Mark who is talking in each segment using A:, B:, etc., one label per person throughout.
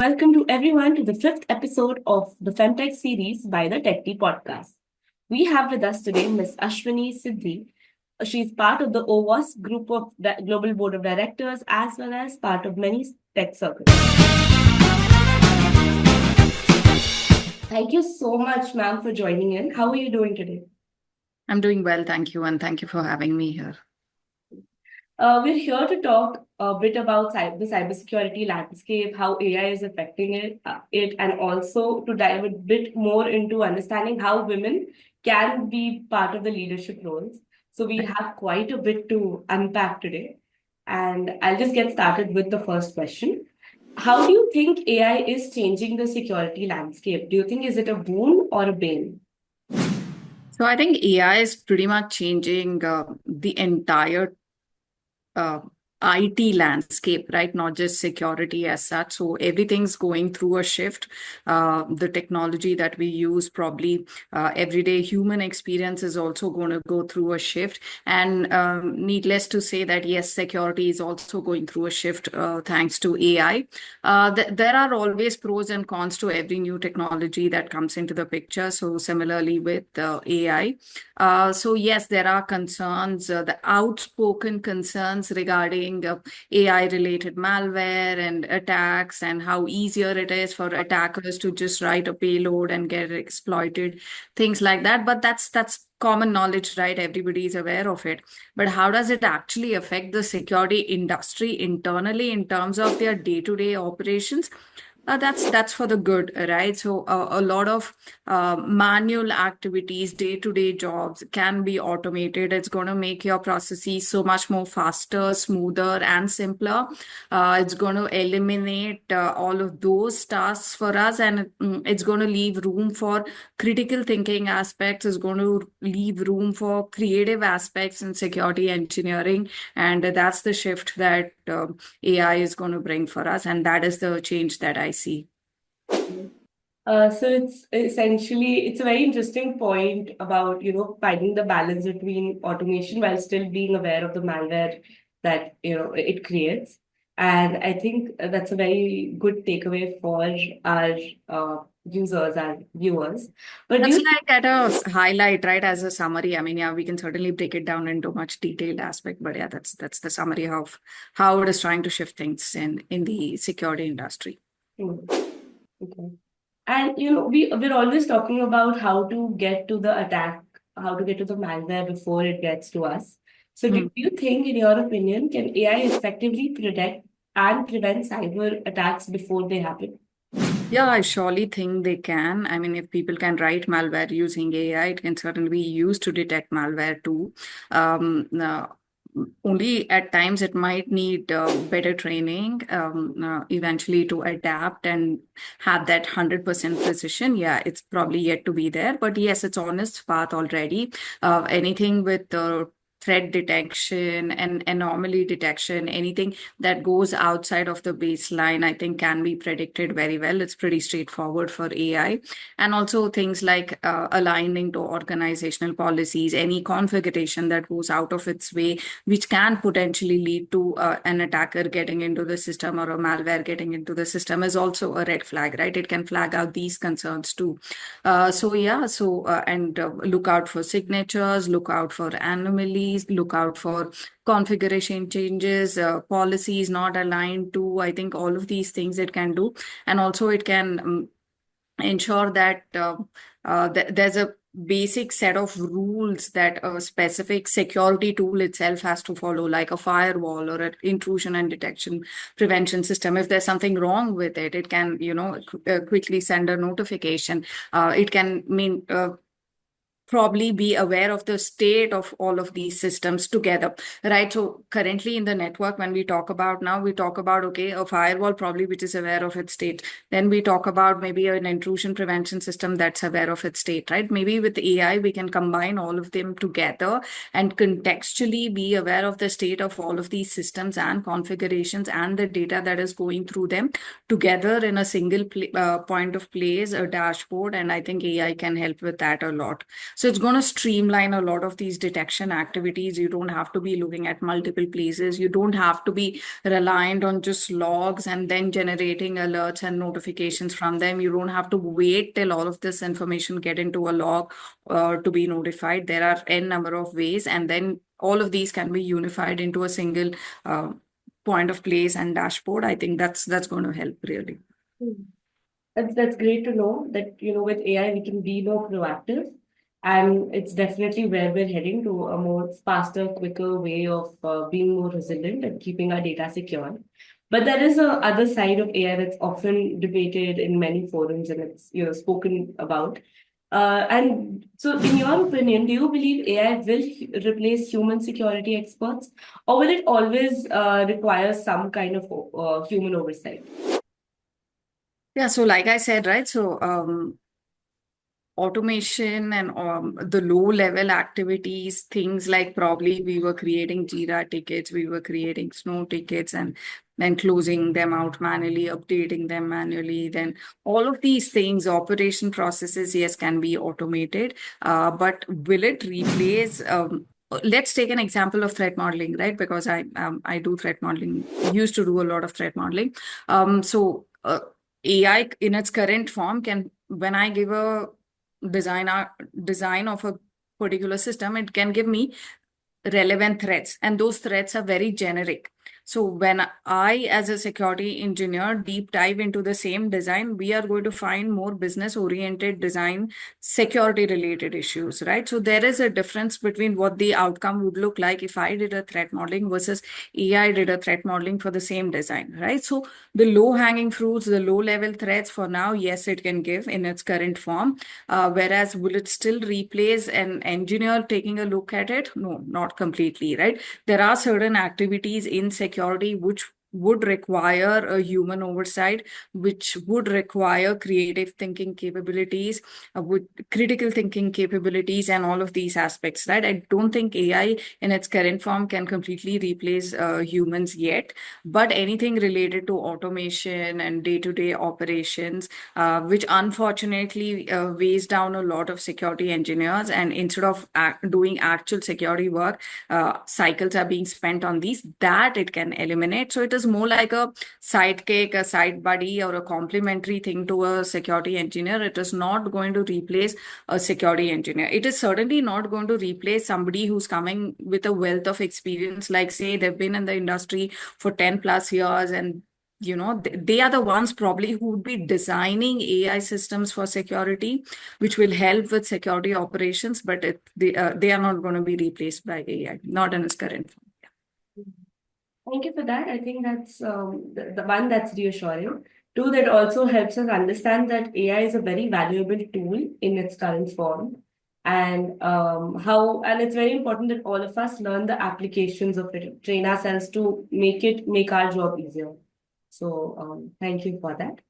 A: welcome to everyone to the fifth episode of the FemTech Series by the Tech Tea Podcast. We have with us today Ms. Ashwini Siddhi. She's part of the OWASP group of Global Board of Directors as well as part of many tech circles. Thank you so much, ma'am, for joining in. How are you doing today?
B: I'm doing well, thank you, and thank you for having me here.
A: We're here to talk a bit about the cybersecurity landscape, how AI is affecting it, and also to dive a bit more into understanding how women can be part of the leadership roles. So we have quite a bit to unpack today. And I'll just get started with the first question. How do you think AI is changing the security landscape? Do you think is it a boon or a bane?
B: So I think AI is pretty much changing the entire IT landscape, right? Not just security as such. So everything's going through a shift. The technology that we use, probably everyday human experience, is also going to go through a shift. And needless to say that, yes, security is also going through a shift thanks to AI. There are always pros and cons to every new technology that comes into the picture. So similarly with AI. So yes, there are concerns, the outspoken concerns regarding AI-related malware and attacks, and how easier it is for attackers to just write a payload and get exploited, things like that. But that's common knowledge, right? Everybody is aware of it. But how does it actually affect the security industry internally in terms of their day-to-day operations? That's for the good, right? So a lot of manual activities, day-to-day jobs can be automated. It's going to make your processes so much more faster, smoother, and simpler. It's going to eliminate all of those tasks for us, and it's going to leave room for critical thinking aspects. It's going to leave room for creative aspects in security engineering, and that's the shift that AI is going to bring for us, and that is the change that I see.
A: So it's essentially, it's a very interesting point about, finding the balance between automation while still being aware of the malware that, it creates. And I think that's a very good takeaway for our users and viewers. But
B: That's like at a highlight, right? As a summary. I mean, yeah, we can certainly break it down into much detailed aspect, but yeah, that's the summary of how it is trying to shift things in the security industry.
A: Okay. And we're always talking about how to get to the attack, how to get to the malware before it gets to us. So do you think, in your opinion, can AI effectively predict and prevent cyber attacks before they happen?
B: Yeah, I surely think they can. I mean, if people can write malware using AI, it can certainly be used to detect malware too. Only at times it might need better training eventually to adapt and have that 100% precision. Yeah, it's probably yet to be there, but yes, it's on its path already. Anything with threat detection and anomaly detection, anything that goes outside of the baseline, I think can be predicted very well. It's pretty straightforward for AI. And also things like aligning to organizational policies, any configuration that goes out of its way, which can potentially lead to an attacker getting into the system or a malware getting into the system, is also a red flag, right? It can flag out these concerns too. And look out for signatures, look out for anomalies, look out for configuration changes, policies not aligned to, I think all of these things it can do. And also it can ensure that there's a basic set of rules that a specific security tool itself has to follow, like a firewall or an intrusion and detection prevention system. If there's something wrong with it, it can, quickly send a notification. It can probably be aware of the state of all of these systems together, right? So currently in the network, when we talk about now, we talk about, okay, a firewall probably which is aware of its state. Then we talk about maybe an intrusion prevention system that's aware of its state, right? Maybe with AI, we can combine all of them together and contextually be aware of the state of all of these systems and configurations and the data that is going through them together in a single point of place, a dashboard. And I think AI can help with that a lot. So it's going to streamline a lot of these detection activities. You don't have to be looking at multiple places. You don't have to be reliant on just logs and then generating alerts and notifications from them. You don't have to wait till all of this information get into a log to be notified. There are n number of ways, and then all of these can be unified into a single point of place and dashboard. I think that's going to help really.
A: Hmm. That's great to know that, with AI we can be more proactive, and it's definitely where we're heading to a more faster, quicker way of being more resilient and keeping our data secure. But there is a other side of AI that's often debated in many forums, and it's spoken about. And so, in your opinion, do you believe AI will replace human security experts, or will it always require some kind of human oversight?
B: Yeah, so like I said, right? So automation and the low level activities, things like probably we were creating Jira tickets, we were creating Snow tickets, and then closing them out manually, updating them manually. Then all of these things, operation processes, yes, can be automated. But will it replace? Let's take an example of threat modeling, right? Because I do threat modeling, used to do a lot of threat modeling. AI in its current form can, when I give a design of a particular system, it can give me relevant threats, and those threats are very generic. So when I, as a security engineer, deep dive into the same design, we are going to find more business oriented design, security related issues, right? So there is a difference between what the outcome would look like if I did a threat modeling versus AI did a threat modeling for the same design, right? So the low hanging fruits, the low level threats for now, yes, it can give in its current form. Whereas will it still replace an engineer taking a look at it? No, not completely, right? There are certain activities in security which would require a human oversight, which would require creative thinking capabilities, with critical thinking capabilities, and all of these aspects, right? I don't think AI in its current form can completely replace humans yet, but anything related to automation and day-to-day operations, which unfortunately weighs down a lot of security engineers, and instead of doing actual security work, cycles are being spent on these, that it can eliminate. So it is more like a sidekick, a side buddy, or a complementary thing to a security engineer. It is not going to replace a security engineer. It is certainly not going to replace somebody who's coming with a wealth of experience, like say they've been in the industry for 10 plus years, and they are the ones probably who would be designing AI systems for security, which will help with security operations, but they are not going to be replaced by AI, not in its current form.
A: Thank you for that. I think that's the one that's reassuring. Two, that also helps us understand that AI is a very valuable tool in its current form, and and it's very important that all of us learn the applications of it, train ourselves to make our job easier. So thank you for that.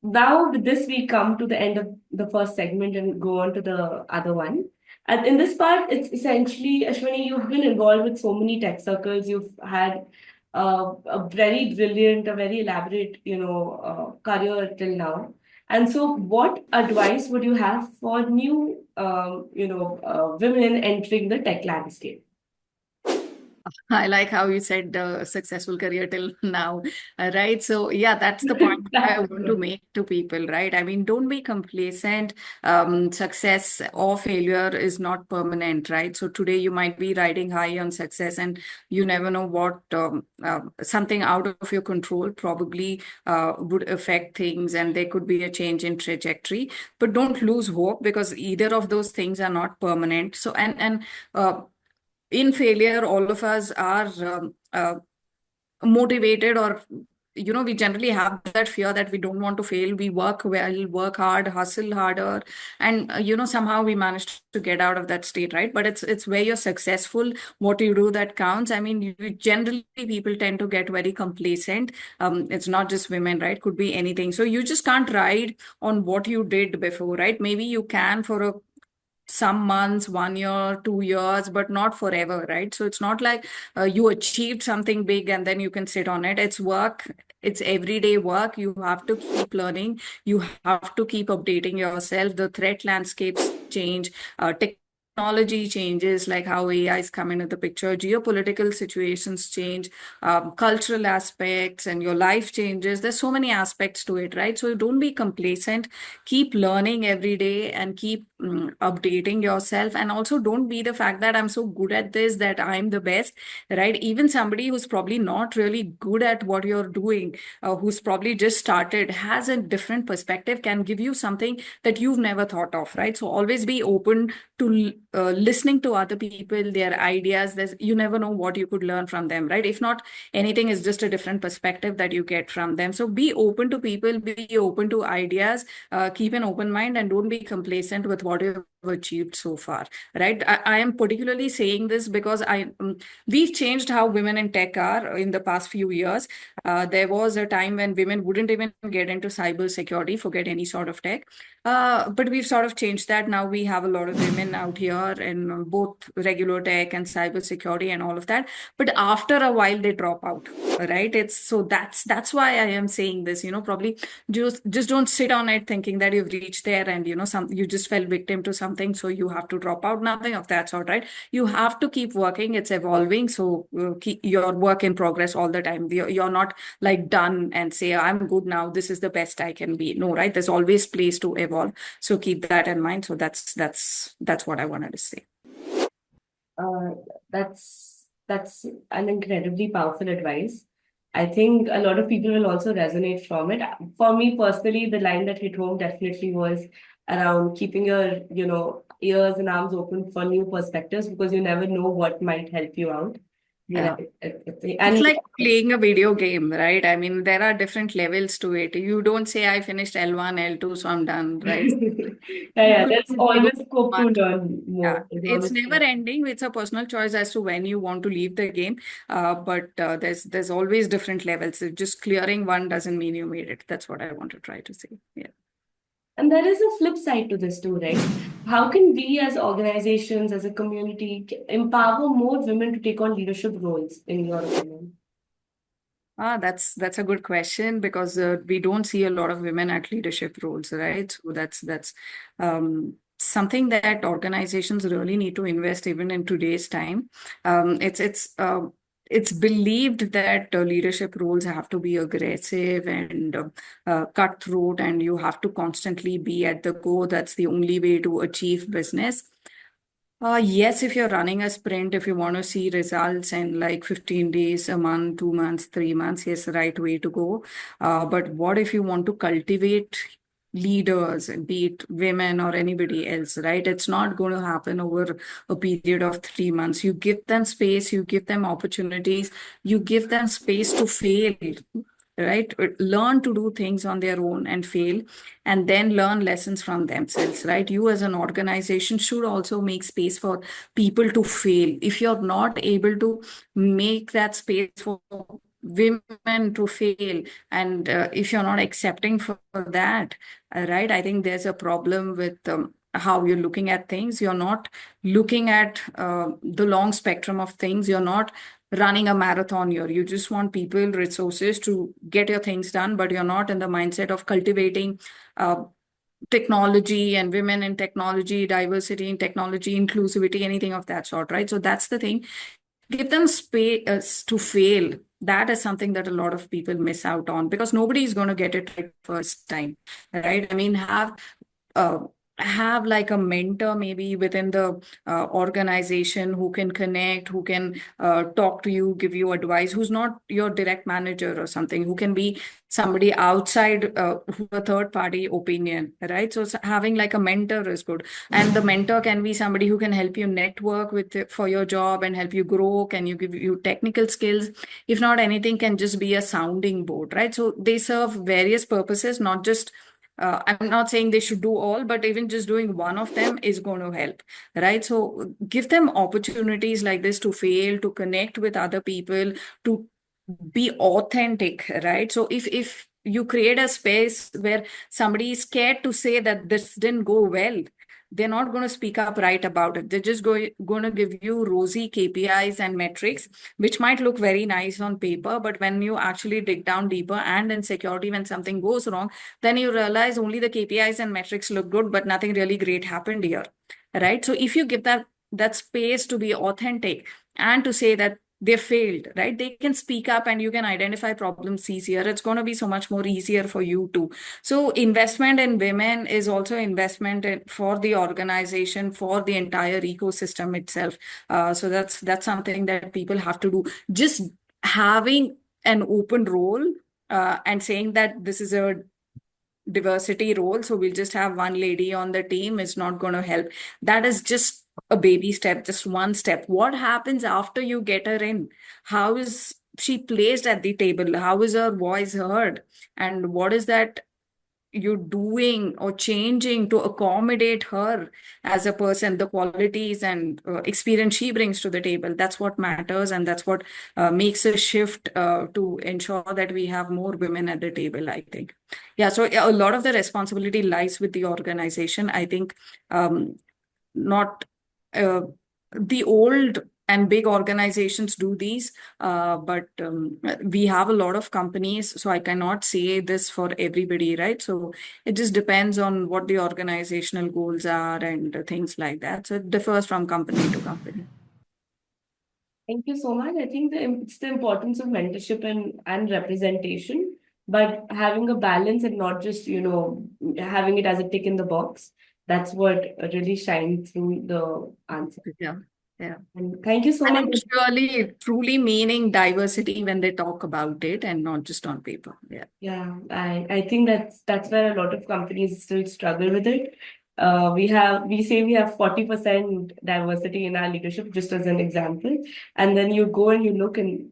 A: Now, with this, we come to the end of the first segment and go on to the other one. And in this part, it's essentially, Ashwini, you've been involved with so many tech circles. You've had a very brilliant, a very elaborate, career till now. And so, what advice would you have for new, women entering the tech landscape?
B: I like how you said successful career till now, right? So yeah, that's the point I
A: That's
B: want to
A: good.
B: make to people, right? I mean, don't be complacent. Success or failure is not permanent, right? So today you might be riding high on success, and you never know what something out of your control probably would affect things, and there could be a change in trajectory. But don't lose hope, because either of those things are not permanent. So and in failure, all of us are motivated, or we generally have that fear that we don't want to fail. We work well, work hard, hustle harder, and somehow we manage to get out of that state, right? But it's where you're successful, what you do, that counts. I mean, generally people tend to get very complacent. It's not just women, right? Could be anything. So you just can't ride on what you did before, right? Maybe you can for some months, 1 year, 2 years, but not forever, right? So it's not like you achieved something big and then you can sit on it. It's work. It's everyday work. You have to keep learning. You have to keep updating yourself. The threat landscapes change, technology changes, like how AIs come into the picture, geopolitical situations change, cultural aspects, and your life changes. There's so many aspects to it, right? So don't be complacent. Keep learning every day and keep updating yourself. And also don't be the fact that I'm so good at this that I'm the best, right? Even somebody who's probably not really good at what you're doing, who's probably just started, has a different perspective, can give you something that you've never thought of, right? So always be open to listening to other people, their ideas. You never know what you could learn from them, right? If not anything, is just a different perspective that you get from them. So be open to people, be open to ideas, keep an open mind, and don't be complacent with what you've achieved so far, right? I am particularly saying this because we've changed how women in tech are in the past few years. There was a time when women wouldn't even get into cybersecurity, forget any sort of tech. But we've sort of changed that. Now we have a lot of women out here in both regular tech and cybersecurity and all of that. But after a while, they drop out, right? That's why I am saying this. Probably just don't sit on it thinking that you've reached there and you just fell victim to something, so you have to drop out. Nothing of that sort, right? You have to keep working. It's evolving, so keep your work in progress all the time. You're not like done and say I'm good now, this is the best I can be. No, right? There's always place to evolve, so keep that in mind. So that's what I wanted to say.
A: Uh, that's an incredibly powerful advice. I think a lot of people will also resonate from it. For me personally, the line that hit home definitely was around keeping your, ears and arms open for new perspectives, because you never know what might help you out. And
B: Yeah.
A: I,
B: It's
A: and
B: like playing a video game, right? I mean, there are different levels to it. You don't say I finished L1, L2, so I'm done, right? You
A: yeah,
B: could
A: there's
B: continue
A: always scope to
B: much.
A: learn
B: Yeah,
A: more. There's
B: it's
A: always
B: never
A: scope.
B: ending. It's a personal choice as to when you want to leave the game. But there's always different levels. Just clearing one doesn't mean you made it. That's what I want to try to say. Yeah.
A: And there is a flip side to this too, right? How can we as organizations, as a community, empower more women to take on leadership roles, in your opinion?
B: That's a good question, because we don't see a lot of women at leadership roles, right? So that's something that organizations really need to invest even in today's time. It's believed that leadership roles have to be aggressive and cutthroat, and you have to constantly be at the go. That's the only way to achieve business. Yes, if you're running a sprint, if you want to see results in like 15 days, a month, 2 months, 3 months, yes, the right way to go. But what if you want to cultivate leaders, be it women or anybody else, right? It's not going to happen over a period of 3 months. You give them space, you give them opportunities, you give them space to fail, right? Learn to do things on their own and fail, and then learn lessons from themselves, right? You as an organization should also make space for people to fail. If you're not able to make that space for women to fail, and if you're not accepting for that, right, I think there's a problem with how you're looking at things. You're not looking at the long spectrum of things. You're not running a marathon here. You just want people, resources to get your things done, but you're not in the mindset of cultivating uh, technology and women in technology, diversity in technology, inclusivity, anything of that sort, right? So that's the thing. Give them space to fail. That is something that a lot of people miss out on, because nobody is going to get it right first time, right? I mean, uh, have like a mentor maybe within the organization, who can connect, who can talk to you, give you advice, who's not your direct manager or something, who can be somebody outside, who a third party opinion, right? So having like a mentor is good. And the mentor can be somebody who can help you network with for your job and help you grow, can you give you technical skills. If not anything, can just be a sounding board, right? So they serve various purposes, not just I'm not saying they should do all, but even just doing one of them is going to help, right? So give them opportunities like this to fail, to connect with other people, to be authentic, right? So if you create a space where somebody is scared to say that this didn't go well, they're not going to speak up right about it. They're just going to give you rosy KPIs and metrics, which might look very nice on paper, but when you actually dig down deeper, and in security, when something goes wrong, then you realize only the KPIs and metrics look good, but nothing really great happened here, right? So if you give that space to be authentic and to say that they failed, right? They can speak up and you can identify problems easier. It's going to be so much more easier for you too. So investment in women is also investment for the organization, for the entire ecosystem itself. So that's something that people have to do. Just having an open role and saying that this is a diversity role, so we'll just have one lady on the team, is not going to help. That is just a baby step, just one step. What happens after you get her in? How is she placed at the table? How is her voice heard? And what is that you're doing or changing to accommodate her as a person, the qualities and experience she brings to the table? That's what matters, and that's what makes a shift to ensure that we have more women at the table, I think. Yeah, so a lot of the responsibility lies with the organization, I think. Not uh, the old and big organizations do these, but we have a lot of companies, so I cannot say this for everybody, right? So it just depends on what the organizational goals are and things like that. So it differs from company to company.
A: Thank you so much. I think it's the importance of mentorship and representation, but having a balance and not just, having it as a tick in the box. That's what really shines through the answer.
B: Yeah. Yeah.
A: And thank you so
B: And
A: much.
B: it's really truly meaning diversity when they talk about it and not just on paper. Yeah.
A: Yeah, I think that's where a lot of companies still struggle with it. We say we have 40% diversity in our leadership, just as an example. And then you go and you look and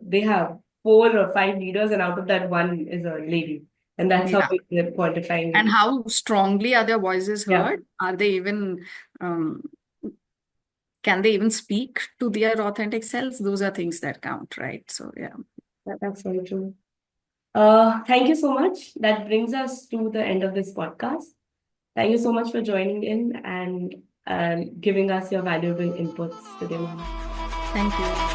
A: they have 4 or 5 leaders, and out of that one is a lady. And that's how
B: Yeah.
A: they're quantifying
B: And
A: it.
B: how strongly are their voices
A: Yeah,
B: heard? Are they even, um, can they even speak to their authentic selves? Those are things that count, right? So, yeah.
A: that's very true. Thank you so much. That brings us to the end of this podcast. Thank you so much for joining in and giving us your valuable inputs today, ma'am.
B: Thank you.